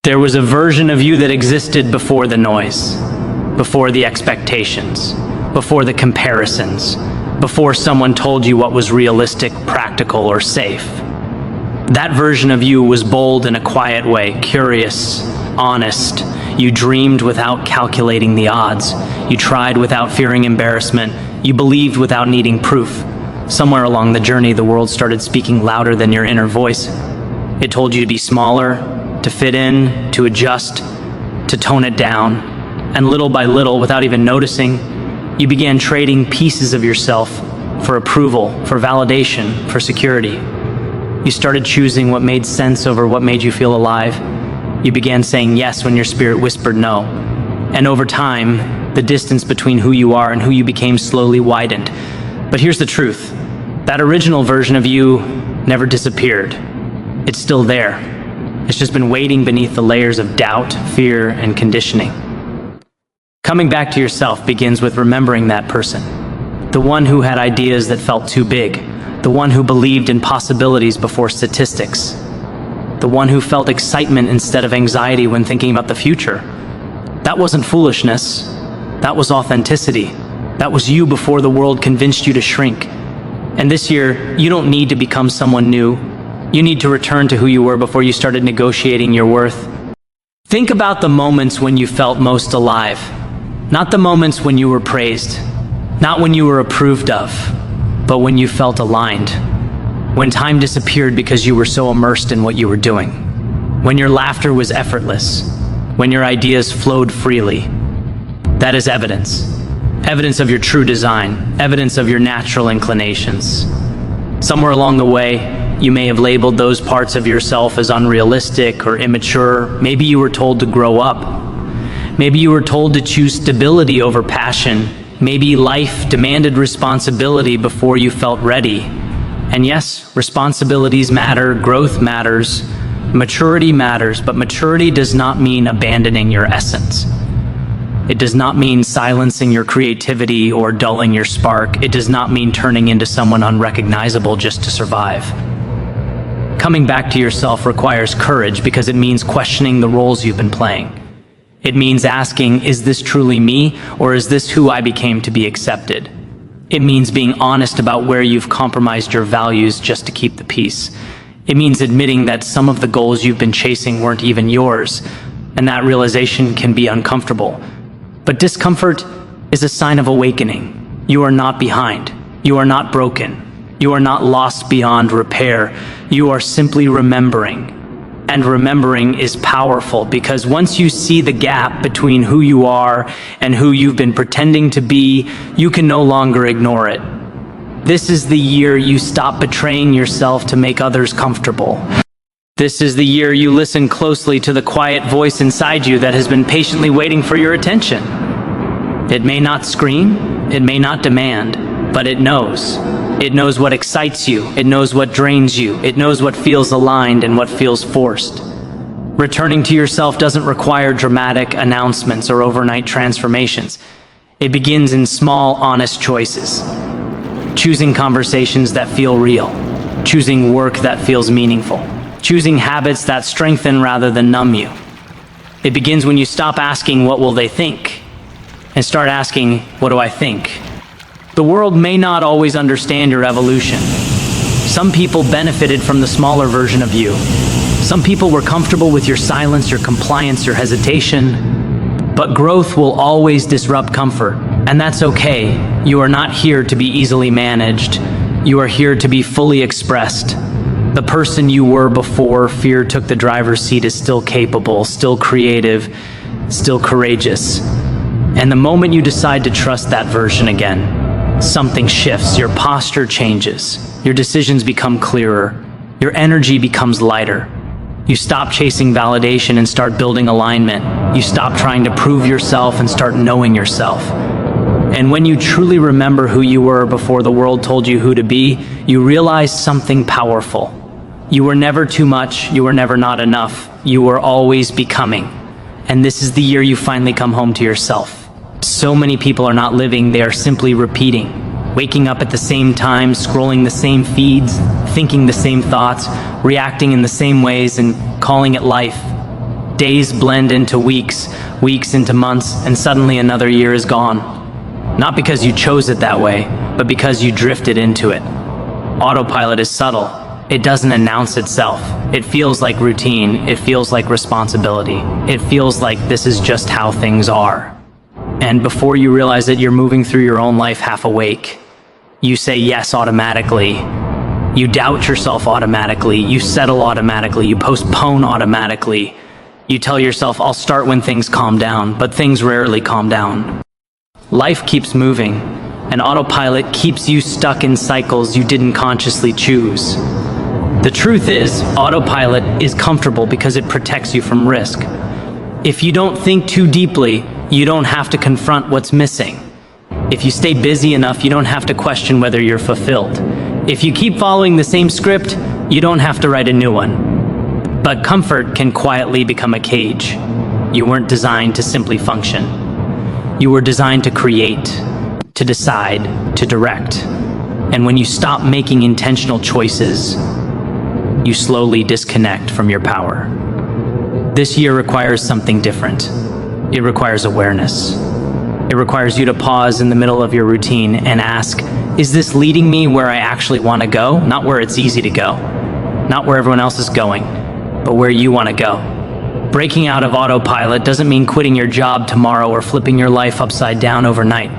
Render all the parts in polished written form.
There was a version of you that existed before the noise, before the expectations, before the comparisons, before someone told you what was realistic, practical, or safe. That version of you was bold in a quiet way, curious, honest. You dreamed without calculating the odds. You tried without fearing embarrassment. You believed without needing proof. Somewhere along the journey, the world started speaking louder than your inner voice. It told you to be smaller, to fit in, to adjust, to tone it down. And little by little, without even noticing, you began trading pieces of yourself for approval, for validation, for security. You started choosing what made sense over what made you feel alive. You began saying yes when your spirit whispered no. And over time, the distance between who you are and who you became slowly widened. But here's the truth. That original version of you never disappeared. It's still there. It's just been waiting beneath the layers of doubt, fear, and conditioning. Coming back to yourself begins with remembering that person. The one who had ideas that felt too big. The one who believed in possibilities before statistics. The one who felt excitement instead of anxiety when thinking about the future. That wasn't foolishness. That was authenticity. That was you before the world convinced you to shrink. And this year, you don't need to become someone new. You need to return to who you were before you started negotiating your worth. Think about the moments when you felt most alive. Not the moments when you were praised. Not when you were approved of. But when you felt aligned. When time disappeared because you were so immersed in what you were doing. When your laughter was effortless. When your ideas flowed freely. That is evidence. Evidence of your true design. Evidence of your natural inclinations. Somewhere along the way, you may have labeled those parts of yourself as unrealistic or immature. Maybe you were told to grow up. Maybe you were told to choose stability over passion. Maybe life demanded responsibility before you felt ready. And yes, responsibilities matter, growth matters, maturity matters, but maturity does not mean abandoning your essence. It does not mean silencing your creativity or dulling your spark. It does not mean turning into someone unrecognizable just to survive. Coming back to yourself requires courage because it means questioning the roles you've been playing. It means asking, is this truly me, or is this who I became to be accepted? It means being honest about where you've compromised your values just to keep the peace. It means admitting that some of the goals you've been chasing weren't even yours, and that realization can be uncomfortable. But discomfort is a sign of awakening. You are not behind. You are not broken. You are not lost beyond repair. You are simply remembering. And remembering is powerful because once you see the gap between who you are and who you've been pretending to be, you can no longer ignore it. This is the year you stop betraying yourself to make others comfortable. This is the year you listen closely to the quiet voice inside you that has been patiently waiting for your attention. It may not scream, it may not demand, but it knows. It knows what excites you, it knows what drains you, it knows what feels aligned and what feels forced. Returning to yourself doesn't require dramatic announcements or overnight transformations. It begins in small, honest choices. Choosing conversations that feel real. Choosing work that feels meaningful. Choosing habits that strengthen rather than numb you. It begins when you stop asking, what will they think? And start asking, what do I think? The world may not always understand your evolution. Some people benefited from the smaller version of you. Some people were comfortable with your silence, your compliance, your hesitation. But growth will always disrupt comfort, and that's okay. You are not here to be easily managed. You are here to be fully expressed. The person you were before fear took the driver's seat is still capable, still creative, still courageous. And the moment you decide to trust that version again, something shifts, your posture changes, your decisions become clearer, your energy becomes lighter. You stop chasing validation and start building alignment. You stop trying to prove yourself and start knowing yourself. And when you truly remember who you were before the world told you who to be, you realize something powerful. You were never too much, you were never not enough, you were always becoming. And this is the year you finally come home to yourself. So many people are not living, they are simply repeating. Waking up at the same time, scrolling the same feeds, thinking the same thoughts, reacting in the same ways, and calling it life. Days blend into weeks, weeks into months, and suddenly another year is gone. Not because you chose it that way, but because you drifted into it. Autopilot is subtle. It doesn't announce itself. It feels like routine. It feels like responsibility. It feels like this is just how things are. And before you realize it, you're moving through your own life half awake. You say yes automatically. You doubt yourself automatically. You settle automatically. You postpone automatically. You tell yourself, I'll start when things calm down, but things rarely calm down. Life keeps moving, and autopilot keeps you stuck in cycles you didn't consciously choose. The truth is, autopilot is comfortable because it protects you from risk. If you don't think too deeply, you don't have to confront what's missing. If you stay busy enough, you don't have to question whether you're fulfilled. If you keep following the same script, you don't have to write a new one. But comfort can quietly become a cage. You weren't designed to simply function. You were designed to create, to decide, to direct. And when you stop making intentional choices, you slowly disconnect from your power. This year requires something different. It requires awareness. It requires you to pause in the middle of your routine and ask, is this leading me where I actually want to go? Not where it's easy to go. Not where everyone else is going, but where you want to go. Breaking out of autopilot doesn't mean quitting your job tomorrow or flipping your life upside down overnight.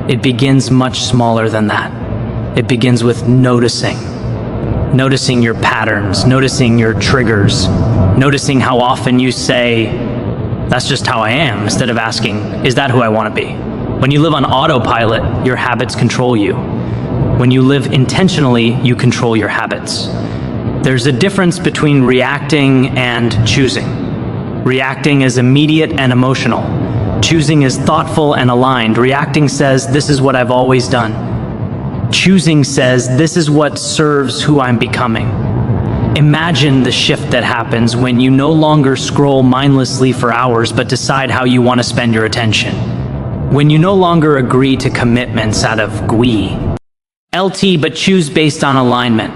It begins much smaller than that. It begins with noticing. Noticing your patterns, noticing your triggers, noticing how often you say, that's just how I am, instead of asking, is that who I want to be? When you live on autopilot, your habits control you. When you live intentionally, you control your habits. There's a difference between reacting and choosing. Reacting is immediate and emotional. Choosing is thoughtful and aligned. Reacting says, this is what I've always done. Choosing says, this is what serves who I'm becoming. Imagine the shift that happens when you no longer scroll mindlessly for hours, but decide how you want to spend your attention. When you no longer agree to commitments out of GUI, LT, but choose based on alignment.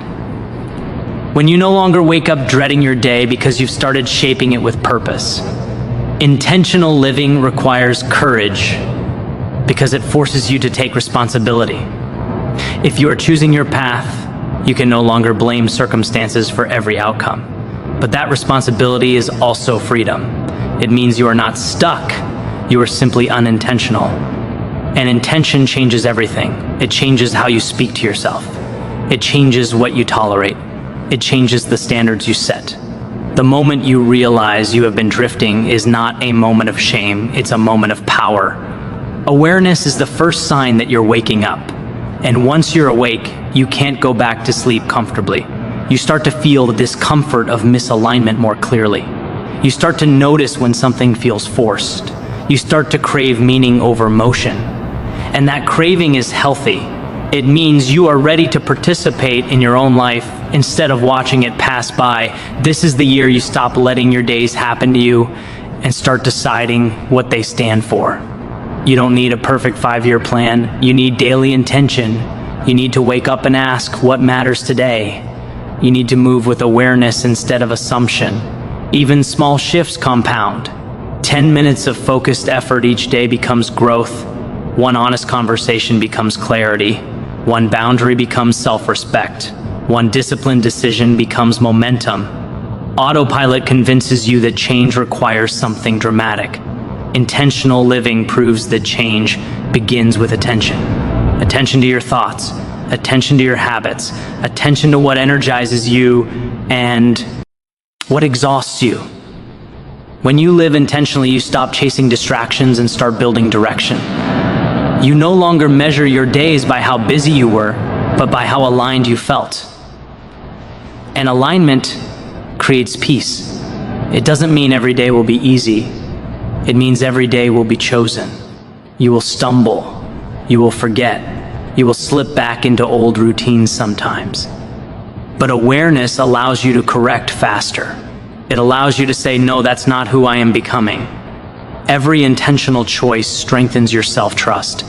When you no longer wake up dreading your day because you've started shaping it with purpose. Intentional living requires courage because it forces you to take responsibility. If you are choosing your path, you can no longer blame circumstances for every outcome. But that responsibility is also freedom. It means you are not stuck, you are simply unintentional. And intention changes everything. It changes how you speak to yourself. It changes what you tolerate. It changes the standards you set. The moment you realize you have been drifting is not a moment of shame, it's a moment of power. Awareness is the first sign that you're waking up. And once you're awake, you can't go back to sleep comfortably. You start to feel the discomfort of misalignment more clearly. You start to notice when something feels forced. You start to crave meaning over motion. And that craving is healthy. It means you are ready to participate in your own life instead of watching it pass by. This is the year you stop letting your days happen to you and start deciding what they stand for. You don't need a perfect 5-year plan. You need daily intention. You need to wake up and ask, what matters today? You need to move with awareness instead of assumption. Even small shifts compound. 10 minutes of focused effort each day becomes growth. One honest conversation becomes clarity. One boundary becomes self-respect. One disciplined decision becomes momentum. Autopilot convinces you that change requires something dramatic. Intentional living proves that change begins with attention. Attention to your thoughts, attention to your habits, attention to what energizes you and what exhausts you. When you live intentionally, you stop chasing distractions and start building direction. You no longer measure your days by how busy you were, but by how aligned you felt. And alignment creates peace. It doesn't mean every day will be easy. It means every day will be chosen. You will stumble. You will forget. You will slip back into old routines sometimes. But awareness allows you to correct faster. It allows you to say, no, that's not who I am becoming. Every intentional choice strengthens your self-trust.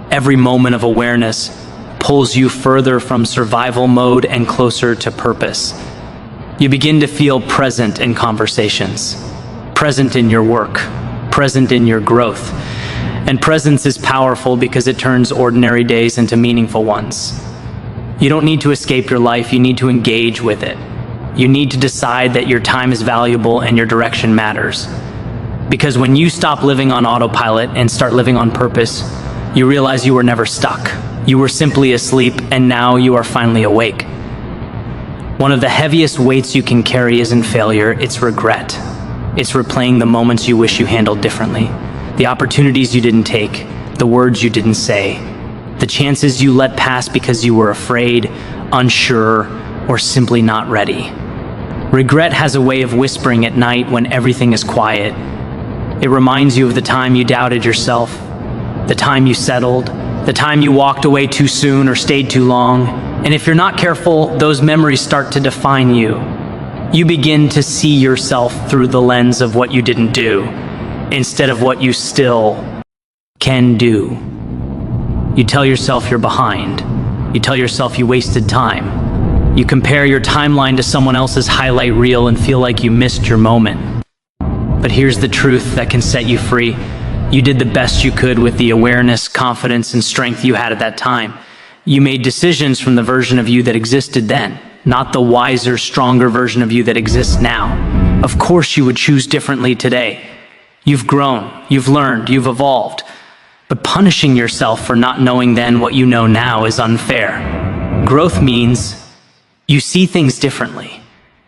Every moment of awareness pulls you further from survival mode and closer to purpose. You begin to feel present in conversations, present in your work, present in your growth. And presence is powerful because it turns ordinary days into meaningful ones. You don't need to escape your life, you need to engage with it. You need to decide that your time is valuable and your direction matters. Because when you stop living on autopilot and start living on purpose, you realize you were never stuck. You were simply asleep, and now you are finally awake. One of the heaviest weights you can carry isn't failure, it's regret. It's replaying the moments you wish you handled differently, the opportunities you didn't take, the words you didn't say, the chances you let pass because you were afraid, unsure, or simply not ready. Regret has a way of whispering at night when everything is quiet. It reminds you of the time you doubted yourself, the time you settled, the time you walked away too soon or stayed too long. And if you're not careful, those memories start to define you. You begin to see yourself through the lens of what you didn't do, instead of what you still can do. You tell yourself you're behind. You tell yourself you wasted time. You compare your timeline to someone else's highlight reel and feel like you missed your moment. But here's the truth that can set you free. You did the best you could with the awareness, confidence, and strength you had at that time. You made decisions from the version of you that existed then, not the wiser, stronger version of you that exists now. Of course you would choose differently today. You've grown, you've learned, you've evolved. But punishing yourself for not knowing then what you know now is unfair. Growth means you see things differently.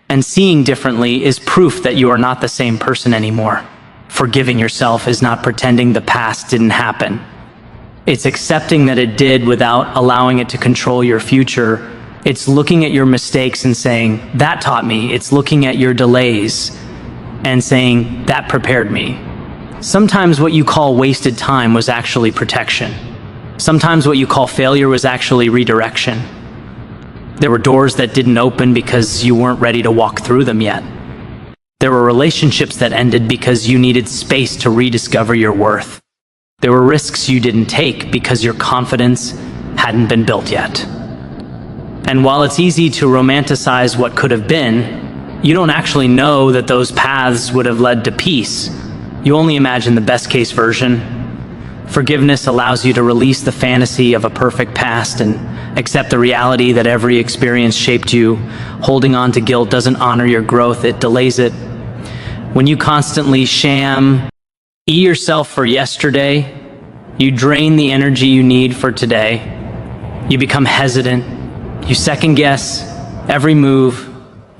And seeing differently is proof that you are not the same person anymore. Forgiving yourself is not pretending the past didn't happen. It's accepting that it did without allowing it to control your future. It's looking at your mistakes and saying, that taught me. It's looking at your delays and saying, that prepared me. Sometimes what you call wasted time was actually protection. Sometimes what you call failure was actually redirection. There were doors that didn't open because you weren't ready to walk through them yet. There were relationships that ended because you needed space to rediscover your worth. There were risks you didn't take because your confidence hadn't been built yet. And while it's easy to romanticize what could have been, you don't actually know that those paths would have led to peace. You only imagine the best case version. Forgiveness allows you to release the fantasy of a perfect past and accept the reality that every experience shaped you. Holding on to guilt doesn't honor your growth, it delays it. When you constantly yourself for yesterday, you drain the energy you need for today. You become hesitant. You second guess every move.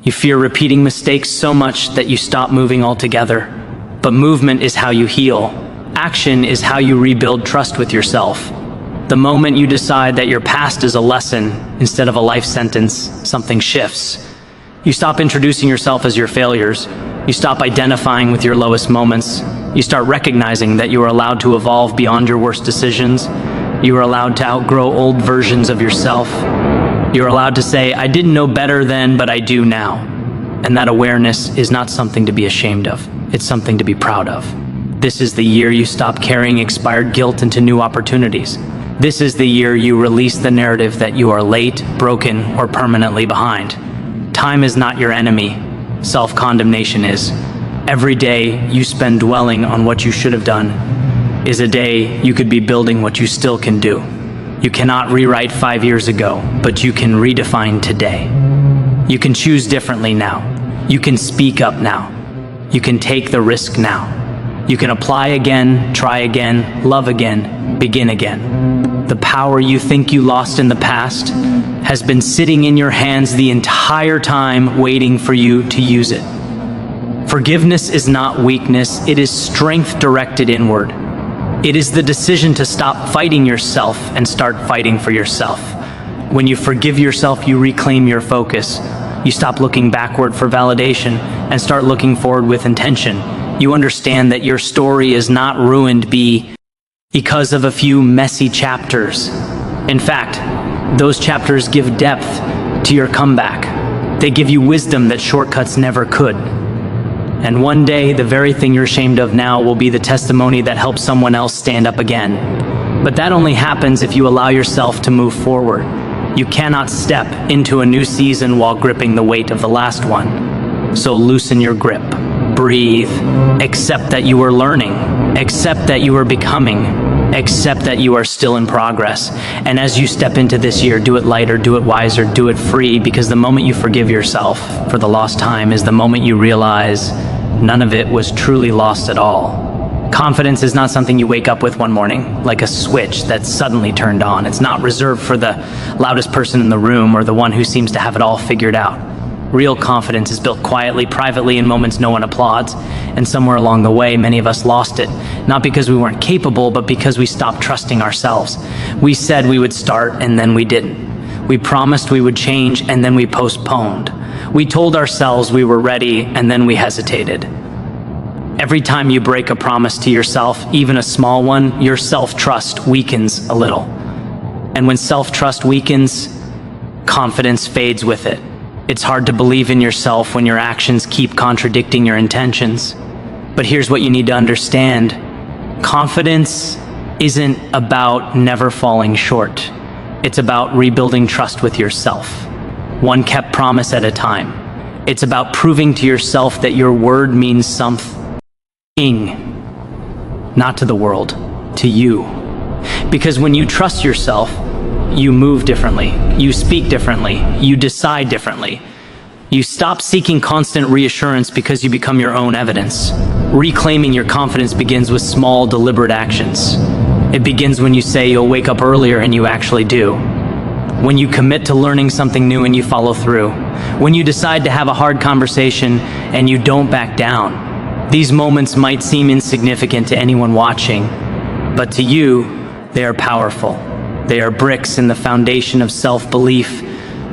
You fear repeating mistakes so much that you stop moving altogether. But movement is how you heal. Action is how you rebuild trust with yourself. The moment you decide that your past is a lesson instead of a life sentence, something shifts. You stop introducing yourself as your failures. You stop identifying with your lowest moments. You start recognizing that you are allowed to evolve beyond your worst decisions. You are allowed to outgrow old versions of yourself. You are allowed to say, I didn't know better then, but I do now. And that awareness is not something to be ashamed of. It's something to be proud of. This is the year you stop carrying expired guilt into new opportunities. This is the year you release the narrative that you are late, broken, or permanently behind. Time is not your enemy. Self-condemnation is. Every day you spend dwelling on what you should have done is a day you could be building what you still can do. You cannot rewrite 5 years ago, but you can redefine today. You can choose differently now. You can speak up now. You can take the risk now. You can apply again, try again, love again, begin again. The power you think you lost in the past has been sitting in your hands the entire time waiting for you to use it. Forgiveness is not weakness, it is strength directed inward. It is the decision to stop fighting yourself and start fighting for yourself. When you forgive yourself, you reclaim your focus. You stop looking backward for validation and start looking forward with intention. You understand that your story is not ruined because of a few messy chapters. In fact, those chapters give depth to your comeback. They give you wisdom that shortcuts never could. And one day, the very thing you're ashamed of now will be the testimony that helps someone else stand up again. But that only happens if you allow yourself to move forward. You cannot step into a new season while gripping the weight of the last one. So loosen your grip. breathe, accept that you are learning, accept that you are becoming, accept that you are still in progress. And as you step into this year, do it lighter, do it wiser, do it free, because the moment you forgive yourself for the lost time is the moment you realize none of it was truly lost at all. Confidence is not something you wake up with one morning, like a switch that's suddenly turned on. It's not reserved for the loudest person in the room or the one who seems to have it all figured out. Real confidence is built quietly, privately, in moments no one applauds. And somewhere along the way, many of us lost it, not because we weren't capable, but because we stopped trusting ourselves. We said we would start, and then we didn't. We promised we would change, and then we postponed. We told ourselves we were ready, and then we hesitated. Every time you break a promise to yourself, even a small one, your self-trust weakens a little. And when self-trust weakens, confidence fades with it. It's hard to believe in yourself when your actions keep contradicting your intentions. But here's what you need to understand. Confidence isn't about never falling short. It's about rebuilding trust with yourself, one kept promise at a time. It's about proving to yourself that your word means something. Not to the world, to you. Because when you trust yourself, you move differently, you speak differently, you decide differently. You stop seeking constant reassurance because you become your own evidence. Reclaiming your confidence begins with small, deliberate actions. It begins when you say you'll wake up earlier and you actually do. When you commit to learning something new and you follow through. When you decide to have a hard conversation and you don't back down. These moments might seem insignificant to anyone watching, but to you, they are powerful. They are bricks in the foundation of self-belief.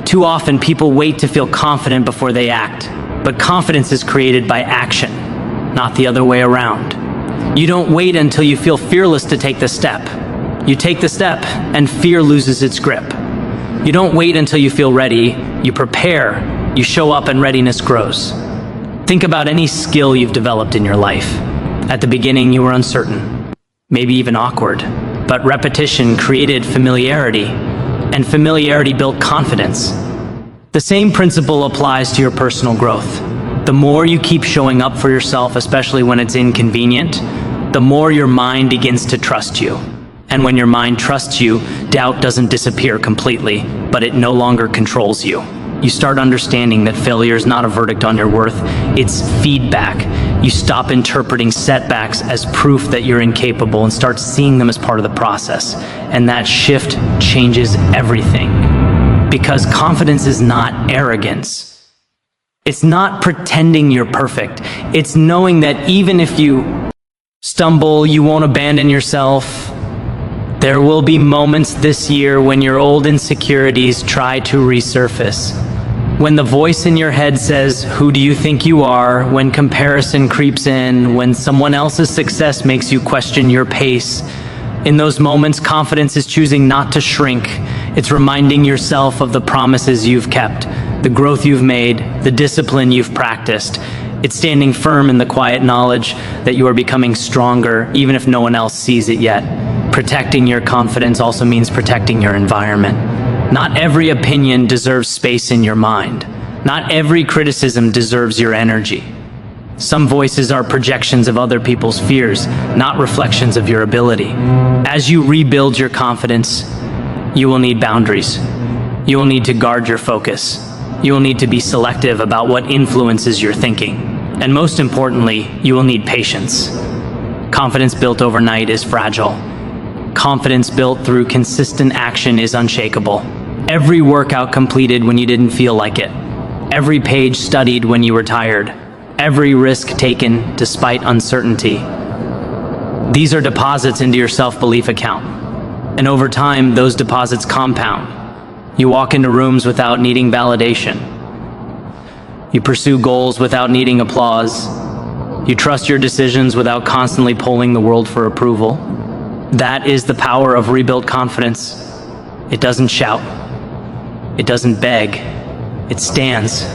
Too often, people wait to feel confident before they act, but confidence is created by action, not the other way around. You don't wait until you feel fearless to take the step. You take the step, and fear loses its grip. You don't wait until you feel ready. You prepare, you show up, and readiness grows. Think about any skill you've developed in your life. At the beginning, you were uncertain, maybe even awkward, but repetition created familiarity, and familiarity built confidence. The same principle applies to your personal growth. The more you keep showing up for yourself, especially when it's inconvenient, the more your mind begins to trust you. And when your mind trusts you, doubt doesn't disappear completely, but it no longer controls you. You start understanding that failure is not a verdict on your worth, it's feedback. You stop interpreting setbacks as proof that you're incapable and start seeing them as part of the process. And that shift changes everything. Because confidence is not arrogance. It's not pretending you're perfect. It's knowing that even if you stumble, you won't abandon yourself. There will be moments this year when your old insecurities try to resurface. When the voice in your head says, "Who do you think you are?" When comparison creeps in, when someone else's success makes you question your pace. In those moments, confidence is choosing not to shrink. It's reminding yourself of the promises you've kept, the growth you've made, the discipline you've practiced. It's standing firm in the quiet knowledge that you are becoming stronger, even if no one else sees it yet. Protecting your confidence also means protecting your environment. Not every opinion deserves space in your mind. Not every criticism deserves your energy. Some voices are projections of other people's fears, not reflections of your ability. As you rebuild your confidence, you will need boundaries. You will need to guard your focus. You will need to be selective about what influences your thinking. And most importantly, you will need patience. Confidence built overnight is fragile. Confidence built through consistent action is unshakable. Every workout completed when you didn't feel like it. Every page studied when you were tired. Every risk taken despite uncertainty. These are deposits into your self-belief account. And over time, those deposits compound. You walk into rooms without needing validation. You pursue goals without needing applause. You trust your decisions without constantly polling the world for approval. That is the power of rebuilt confidence. It doesn't shout. It doesn't beg. It stands.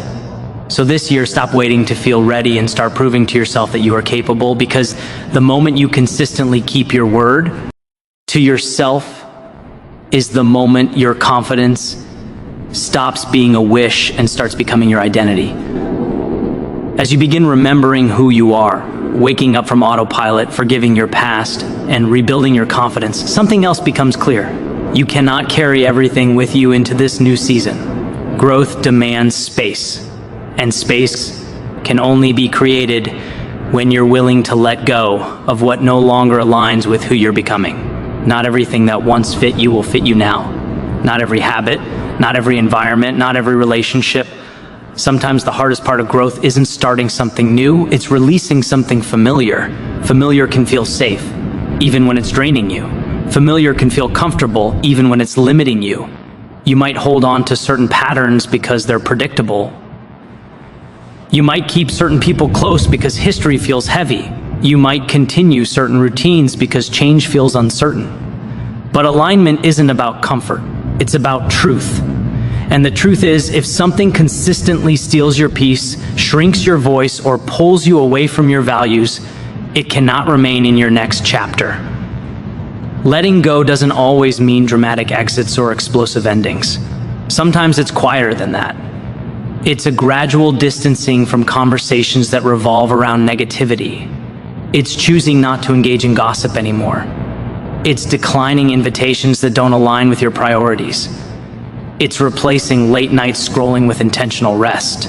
So this year, stop waiting to feel ready and start proving to yourself that you are capable, because the moment you consistently keep your word to yourself is the moment your confidence stops being a wish and starts becoming your identity. As you begin remembering who you are, waking up from autopilot, forgiving your past, and rebuilding your confidence, something else becomes clear. You cannot carry everything with you into this new season. Growth demands space, and space can only be created when you're willing to let go of what no longer aligns with who you're becoming. Not everything that once fit you will fit you now. Not every habit, not every environment, not every relationship. Sometimes the hardest part of growth isn't starting something new, it's releasing something familiar. Familiar can feel safe, even when it's draining you. Familiar can feel comfortable, even when it's limiting you. You might hold on to certain patterns because they're predictable. You might keep certain people close because history feels heavy. You might continue certain routines because change feels uncertain. But alignment isn't about comfort, it's about truth. And the truth is, if something consistently steals your peace, shrinks your voice, or pulls you away from your values, it cannot remain in your next chapter. Letting go doesn't always mean dramatic exits or explosive endings. Sometimes it's quieter than that. It's a gradual distancing from conversations that revolve around negativity. It's choosing not to engage in gossip anymore. It's declining invitations that don't align with your priorities. It's replacing late-night scrolling with intentional rest.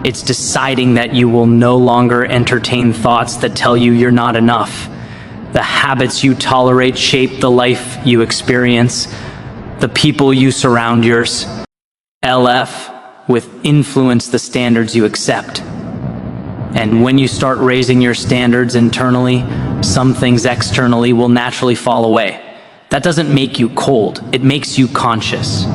It's deciding that you will no longer entertain thoughts that tell you you're not enough. The habits you tolerate shape the life you experience. The people you surround yourself with influence the standards you accept. And when you start raising your standards internally, some things externally will naturally fall away. That doesn't make you cold, it makes you conscious.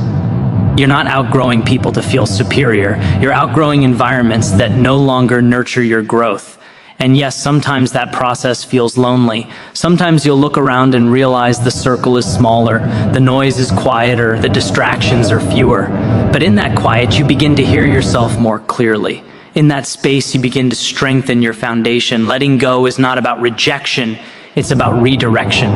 You're not outgrowing people to feel superior. You're outgrowing environments that no longer nurture your growth. And yes, sometimes that process feels lonely. Sometimes you'll look around and realize the circle is smaller, the noise is quieter, the distractions are fewer. But in that quiet, you begin to hear yourself more clearly. In that space, you begin to strengthen your foundation. Letting go is not about rejection, it's about redirection.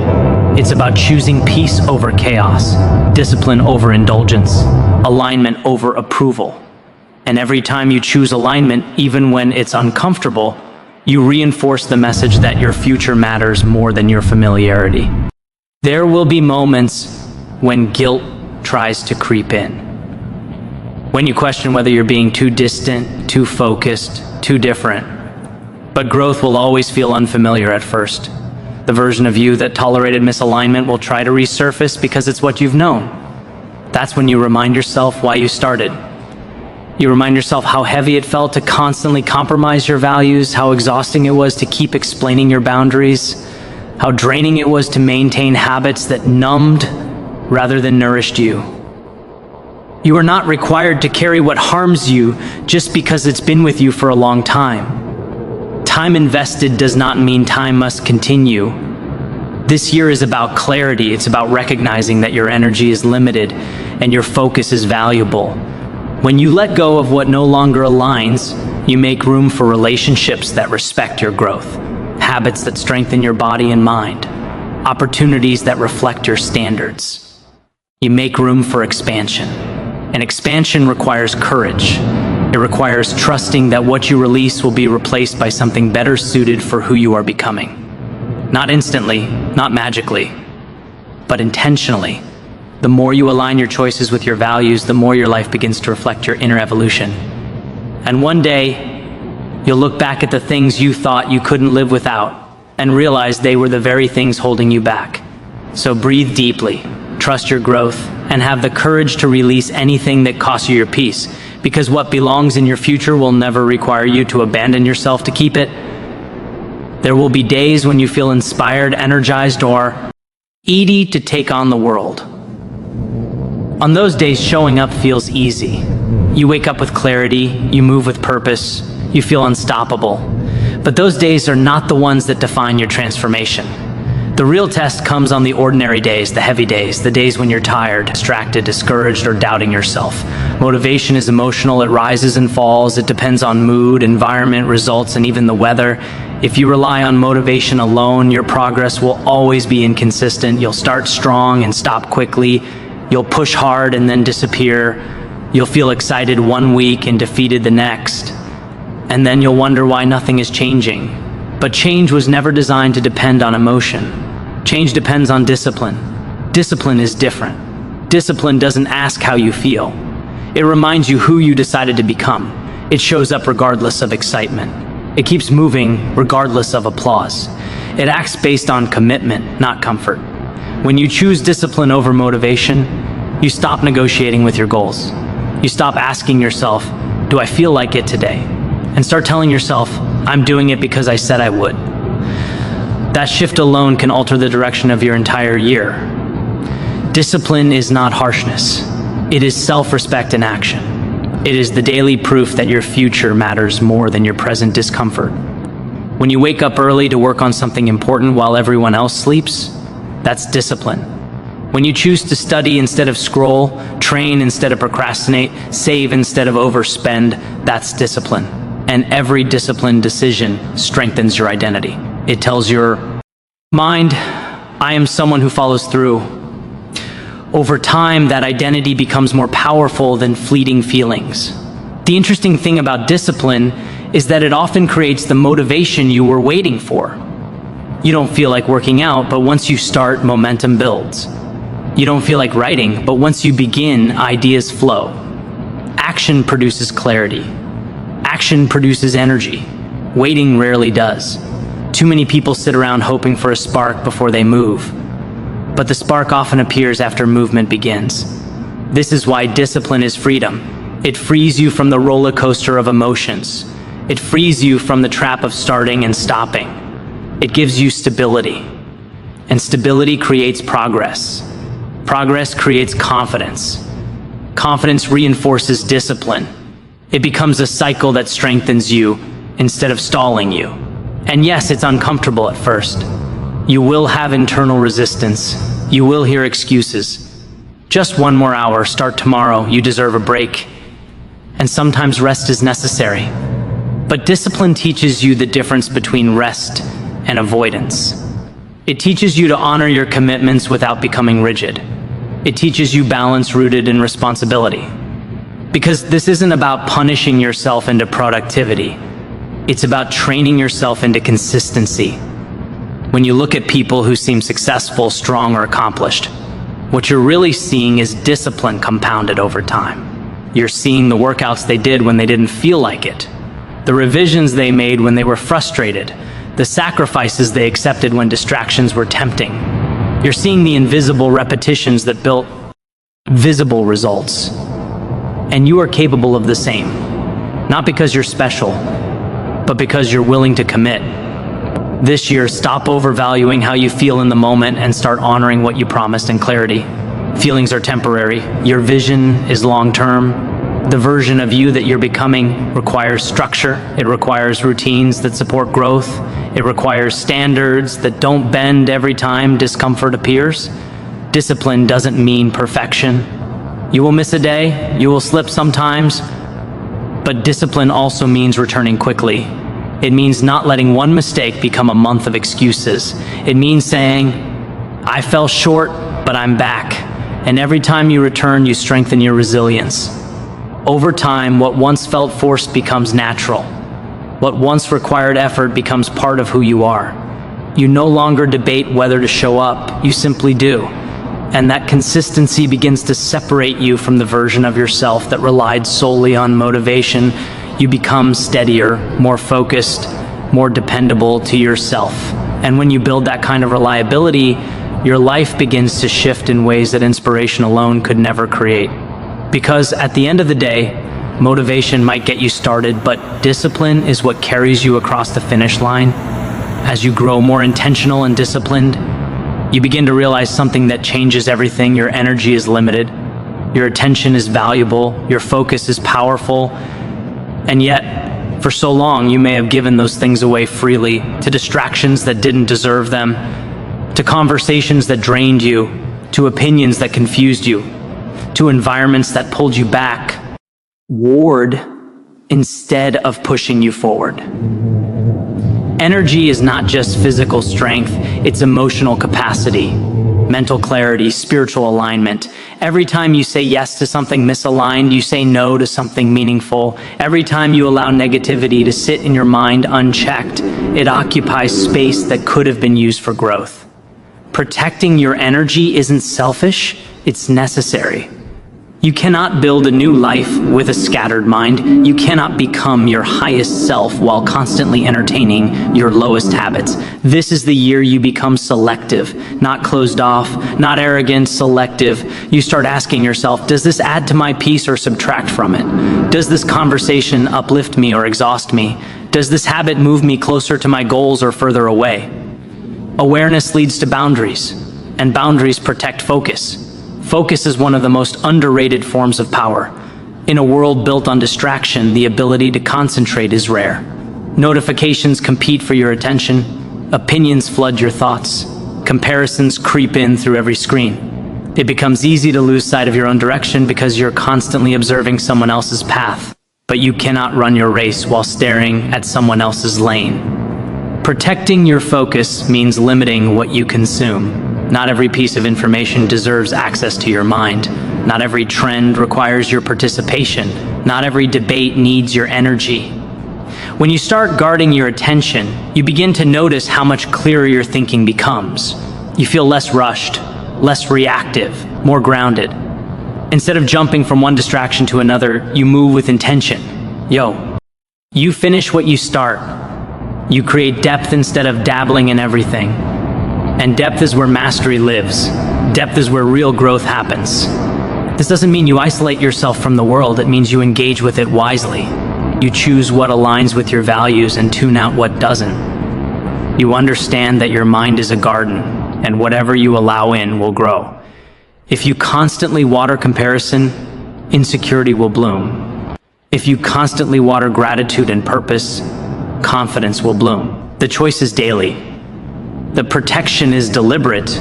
It's about choosing peace over chaos, discipline over indulgence, alignment over approval. And every time you choose alignment, even when it's uncomfortable, you reinforce the message that your future matters more than your familiarity. There will be moments when guilt tries to creep in. When you question whether you're being too distant, too focused, too different. But growth will always feel unfamiliar at first. The version of you that tolerated misalignment will try to resurface because it's what you've known. That's when you remind yourself why you started. You remind yourself how heavy it felt to constantly compromise your values, how exhausting it was to keep explaining your boundaries, how draining it was to maintain habits that numbed rather than nourished you. You are not required to carry what harms you just because it's been with you for a long time. Time invested does not mean time must continue. This year is about clarity. It's about recognizing that your energy is limited and your focus is valuable. When you let go of what no longer aligns, you make room for relationships that respect your growth, habits that strengthen your body and mind, opportunities that reflect your standards. You make room for expansion. And expansion requires courage. It requires trusting that what you release will be replaced by something better suited for who you are becoming. Not instantly, not magically, but intentionally. The more you align your choices with your values, the more your life begins to reflect your inner evolution. And one day, you'll look back at the things you thought you couldn't live without and realize they were the very things holding you back. So breathe deeply, trust your growth, and have the courage to release anything that costs you your peace. Because what belongs in your future will never require you to abandon yourself to keep it. There will be days when you feel inspired, energized, or ready to take on the world. On those days, showing up feels easy. You wake up with clarity, you move with purpose, you feel unstoppable. But those days are not the ones that define your transformation. The real test comes on the ordinary days, the heavy days, the days when you're tired, distracted, discouraged, or doubting yourself. Motivation is emotional, it rises and falls, it depends on mood, environment, results, and even the weather. If you rely on motivation alone, your progress will always be inconsistent. You'll start strong and stop quickly. You'll push hard and then disappear. You'll feel excited one week and defeated the next. and then you'll wonder why nothing is changing. But change was never designed to depend on emotion. Change depends on discipline. Discipline is different. Discipline doesn't ask how you feel. It reminds you who you decided to become. It shows up regardless of excitement. It keeps moving regardless of applause. It acts based on commitment, not comfort. When you choose discipline over motivation, you stop negotiating with your goals. You stop asking yourself, do I feel like it today? And start telling yourself, I'm doing it because I said I would. That shift alone can alter the direction of your entire year. Discipline is not harshness. It is self-respect in action. It is the daily proof that your future matters more than your present discomfort. When you wake up early to work on something important while everyone else sleeps, that's discipline. When you choose to study instead of scroll, train instead of procrastinate, save instead of overspend, that's discipline. And every disciplined decision strengthens your identity. It tells your mind, I am someone who follows through. Over time, that identity becomes more powerful than fleeting feelings. The interesting thing about discipline is that it often creates the motivation you were waiting for. You don't feel like working out, but once you start, momentum builds. You don't feel like writing, but once you begin, ideas flow. Action produces clarity. Action produces energy. Waiting rarely does. Too many people sit around hoping for a spark before they move. But the spark often appears after movement begins. This is why discipline is freedom. It frees you from the roller coaster of emotions. It frees you from the trap of starting and stopping. It gives you stability. And stability creates progress. Progress creates confidence. Confidence reinforces discipline. It becomes a cycle that strengthens you instead of stalling you. And yes, it's uncomfortable at first. You will have internal resistance. You will hear excuses. Just one more hour, start tomorrow, you deserve a break. And sometimes rest is necessary. But discipline teaches you the difference between rest and avoidance. It teaches you to honor your commitments without becoming rigid. It teaches you balance rooted in responsibility. Because this isn't about punishing yourself into productivity. It's about training yourself into consistency. When you look at people who seem successful, strong, or accomplished, what you're really seeing is discipline compounded over time. You're seeing the workouts they did when they didn't feel like it, the revisions they made when they were frustrated, the sacrifices they accepted when distractions were tempting. You're seeing the invisible repetitions that built visible results. And you are capable of the same, not because you're special, but because you're willing to commit. This year, stop overvaluing how you feel in the moment and start honoring what you promised in clarity. Feelings are temporary. Your vision is long-term. The version of you that you're becoming requires structure. It requires routines that support growth. It requires standards that don't bend every time discomfort appears. Discipline doesn't mean perfection. You will miss a day. You will slip sometimes. But discipline also means returning quickly. It means not letting one mistake become a month of excuses. It means saying, I fell short, but I'm back. And every time you return, you strengthen your resilience. Over time, what once felt forced becomes natural. What once required effort becomes part of who you are. You no longer debate whether to show up, you simply do. And that consistency begins to separate you from the version of yourself that relied solely on motivation. You become steadier, more focused, more dependable to yourself. And when you build that kind of reliability, your life begins to shift in ways that inspiration alone could never create. Because at the end of the day, motivation might get you started, but discipline is what carries you across the finish line. As you grow more intentional and disciplined, you begin to realize something that changes everything. Your energy is limited. Your attention is valuable. Your focus is powerful. And yet, for so long, you may have given those things away freely to distractions that didn't deserve them, to conversations that drained you, to opinions that confused you, to environments that pulled you back, ward instead of pushing you forward. Energy is not just physical strength, it's emotional capacity. mental clarity, spiritual alignment. Every time you say yes to something misaligned, you say no to something meaningful. Every time you allow negativity to sit in your mind unchecked, it occupies space that could have been used for growth. Protecting your energy isn't selfish, it's necessary. You cannot build a new life with a scattered mind. You cannot become your highest self while constantly entertaining your lowest habits. This is the year you become selective, not closed off, not arrogant, selective. You start asking yourself, does this add to my peace or subtract from it? Does this conversation uplift me or exhaust me? Does this habit move me closer to my goals or further away? Awareness leads to boundaries, and boundaries protect focus. Focus is one of the most underrated forms of power. In a world built on distraction, the ability to concentrate is rare. Notifications compete for your attention, opinions flood your thoughts, comparisons creep in through every screen. It becomes easy to lose sight of your own direction because you're constantly observing someone else's path, but you cannot run your race while staring at someone else's lane. Protecting your focus means limiting what you consume. Not every piece of information deserves access to your mind. Not every trend requires your participation. Not every debate needs your energy. When you start guarding your attention, you begin to notice how much clearer your thinking becomes. You feel less rushed, less reactive, more grounded. Instead of jumping from one distraction to another, you move with intention. You finish what you start. You create depth instead of dabbling in everything. And depth is where mastery lives. Depth is where real growth happens. This doesn't mean you isolate yourself from the world. It means you engage with it wisely. You choose what aligns with your values and tune out what doesn't. You understand that your mind is a garden, and whatever you allow in will grow. If you constantly water comparison, insecurity will bloom. If you constantly water gratitude and purpose, confidence will bloom. The choice is daily. The protection is deliberate.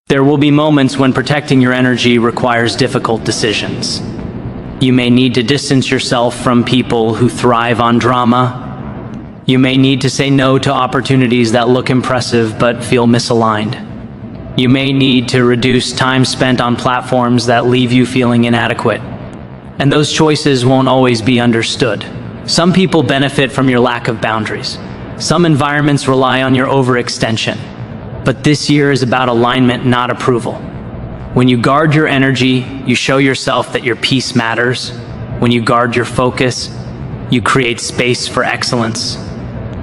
There will be moments when protecting your energy requires difficult decisions. You may need to distance yourself from people who thrive on drama. You may need to say no to opportunities that look impressive but feel misaligned. You may need to reduce time spent on platforms that leave you feeling inadequate. And those choices won't always be understood. Some people benefit from your lack of boundaries. Some environments rely on your overextension. But this year is about alignment, not approval. When you guard your energy, you show yourself that your peace matters. When you guard your focus, you create space for excellence.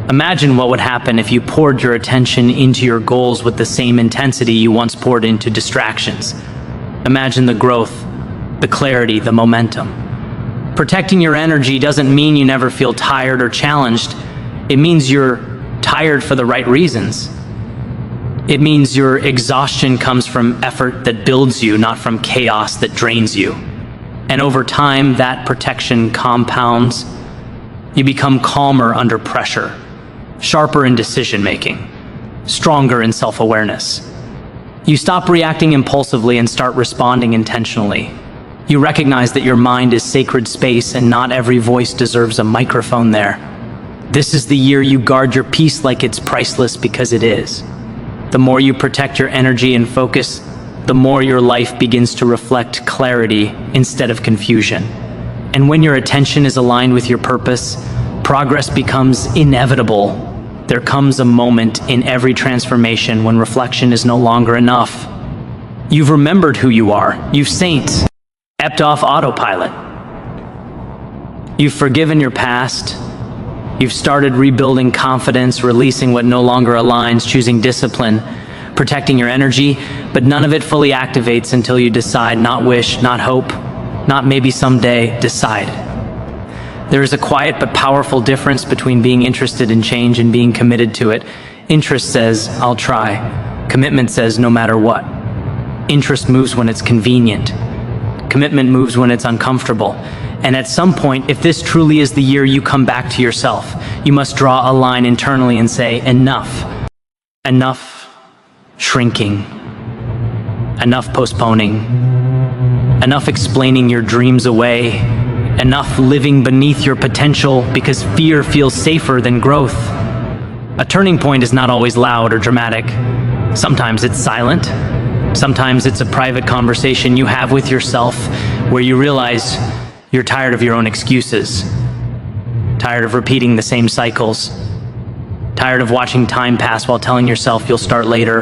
Imagine what would happen if you poured your attention into your goals with the same intensity you once poured into distractions. Imagine the growth, the clarity, the momentum. Protecting your energy doesn't mean you never feel tired or challenged. It means you're tired for the right reasons. It means your exhaustion comes from effort that builds you, not from chaos that drains you. And over time, that protection compounds. You become calmer under pressure, sharper in decision-making, stronger in self-awareness. You stop reacting impulsively and start responding intentionally. You recognize that your mind is sacred space and not every voice deserves a microphone there. This is the year you guard your peace like it's priceless, because it is. The more you protect your energy and focus, the more your life begins to reflect clarity instead of confusion. And when your attention is aligned with your purpose, progress becomes inevitable. There comes a moment in every transformation when reflection is no longer enough. You've remembered who you are. You've stepped off autopilot. You've forgiven your past. You've started rebuilding confidence, releasing what no longer aligns, choosing discipline, protecting your energy, but none of it fully activates until you decide, not wish, not hope, not maybe someday, decide. There is a quiet but powerful difference between being interested in change and being committed to it. Interest says, I'll try. Commitment says, no matter what. Interest moves when it's convenient. Commitment moves when it's uncomfortable. And at some point, if this truly is the year you come back to yourself, you must draw a line internally and say, enough. Enough shrinking. Enough postponing. Enough explaining your dreams away. Enough living beneath your potential because fear feels safer than growth. A turning point is not always loud or dramatic. Sometimes it's silent. Sometimes it's a private conversation you have with yourself where you realize you're tired of your own excuses, tired of repeating the same cycles, tired of watching time pass while telling yourself you'll start later.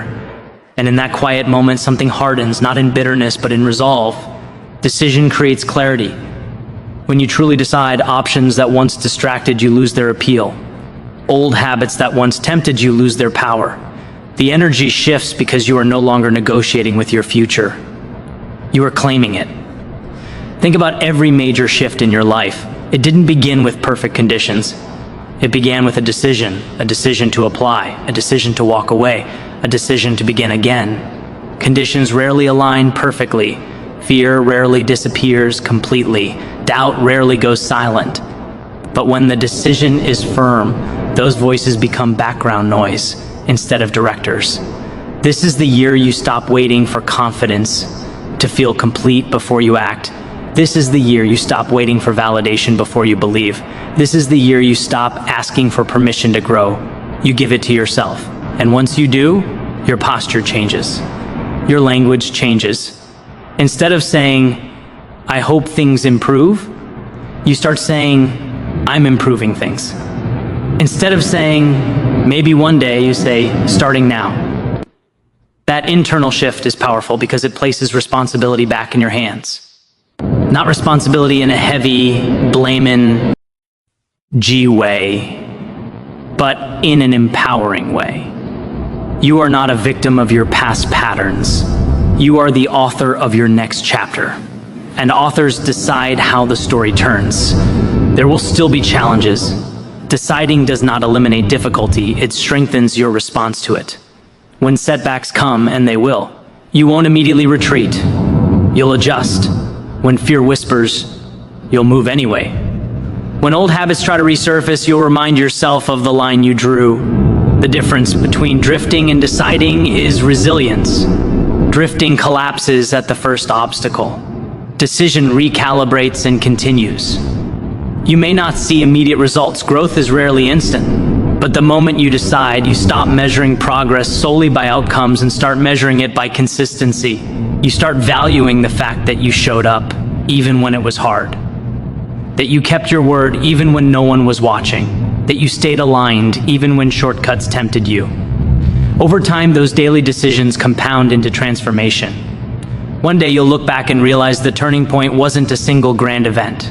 And in that quiet moment, something hardens, not in bitterness, but in resolve. Decision creates clarity. When you truly decide, options that once distracted you lose their appeal. Old habits that once tempted you lose their power. The energy shifts because you are no longer negotiating with your future. You are claiming it. Think about every major shift in your life. It didn't begin with perfect conditions. It began with a decision to apply, a decision to walk away, a decision to begin again. Conditions rarely align perfectly. Fear rarely disappears completely. Doubt rarely goes silent. But when the decision is firm, those voices become background noise instead of directors. This is the year you stop waiting for confidence to feel complete before you act. This is the year you stop waiting for validation before you believe. This is the year you stop asking for permission to grow. You give it to yourself. And once you do, your posture changes. Your language changes. Instead of saying, "I hope things improve," you start saying, "I'm improving things." Instead of saying, "maybe one day," you say, "starting now." That internal shift is powerful because it places responsibility back in your hands. Not responsibility in a heavy, blaming G way, but in an empowering way. You are not a victim of your past patterns. You are the author of your next chapter. And authors decide how the story turns. There will still be challenges. Deciding does not eliminate difficulty, it strengthens your response to it. When setbacks come, and they will, you won't immediately retreat. You'll adjust. When fear whispers, you'll move anyway. When old habits try to resurface, you'll remind yourself of the line you drew. The difference between drifting and deciding is resilience. Drifting collapses at the first obstacle. Decision recalibrates and continues. You may not see immediate results. Growth is rarely instant. But the moment you decide, you stop measuring progress solely by outcomes and start measuring it by consistency. You start valuing the fact that you showed up, even when it was hard. That you kept your word even when no one was watching. That you stayed aligned even when shortcuts tempted you. Over time, those daily decisions compound into transformation. One day you'll look back and realize the turning point wasn't a single grand event.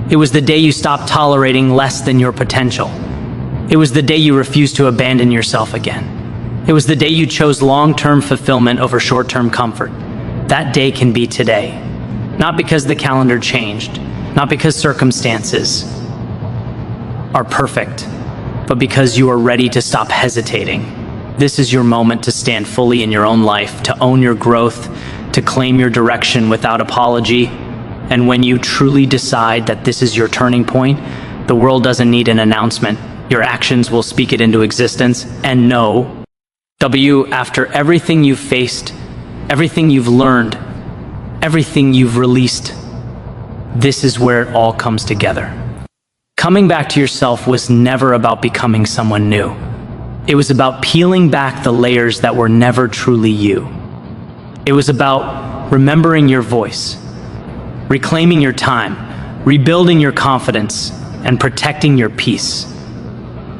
It was the day you stopped tolerating less than your potential. It was the day you refused to abandon yourself again. It was the day you chose long-term fulfillment over short-term comfort. That day can be today. Not because the calendar changed, not because circumstances are perfect, but because you are ready to stop hesitating. This is your moment to stand fully in your own life, to own your growth, to claim your direction without apology. And when you truly decide that this is your turning point, the world doesn't need an announcement. Your actions will speak it into existence. And know, after everything you've faced, everything you've learned, everything you've released, this is where it all comes together. Coming back to yourself was never about becoming someone new. It was about peeling back the layers that were never truly you. It was about remembering your voice, reclaiming your time, rebuilding your confidence, and protecting your peace.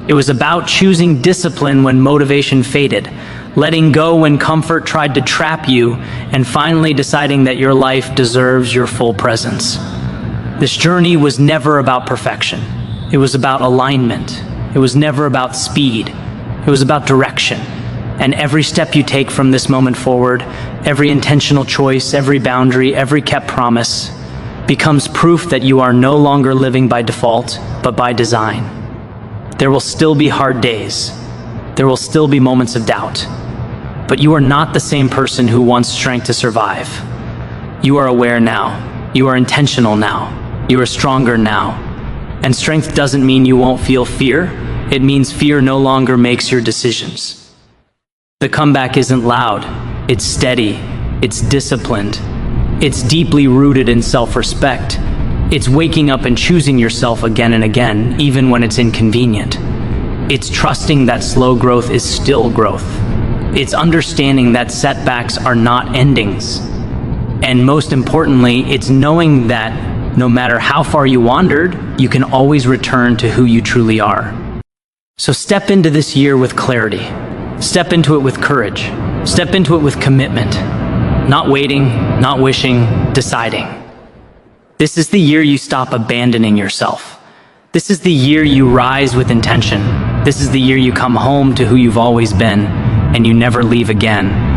It was about choosing discipline when motivation faded, letting go when comfort tried to trap you, and finally deciding that your life deserves your full presence. This journey was never about perfection. It was about alignment. It was never about speed. It was about direction. And every step you take from this moment forward, every intentional choice, every boundary, every kept promise, becomes proof that you are no longer living by default, but by design. There will still be hard days. There will still be moments of doubt. But you are not the same person who wants strength to survive. You are aware now. You are intentional now. You are stronger now. And strength doesn't mean you won't feel fear. It means fear no longer makes your decisions. The comeback isn't loud. It's steady. It's disciplined. It's deeply rooted in self-respect. It's waking up and choosing yourself again and again, even when it's inconvenient. It's trusting that slow growth is still growth. It's understanding that setbacks are not endings. And most importantly, it's knowing that no matter how far you wandered, you can always return to who you truly are. So step into this year with clarity. Step into it with courage. Step into it with commitment. Not waiting, not wishing, deciding. This is the year you stop abandoning yourself. This is the year you rise with intention. This is the year you come home to who you've always been, and you never leave again.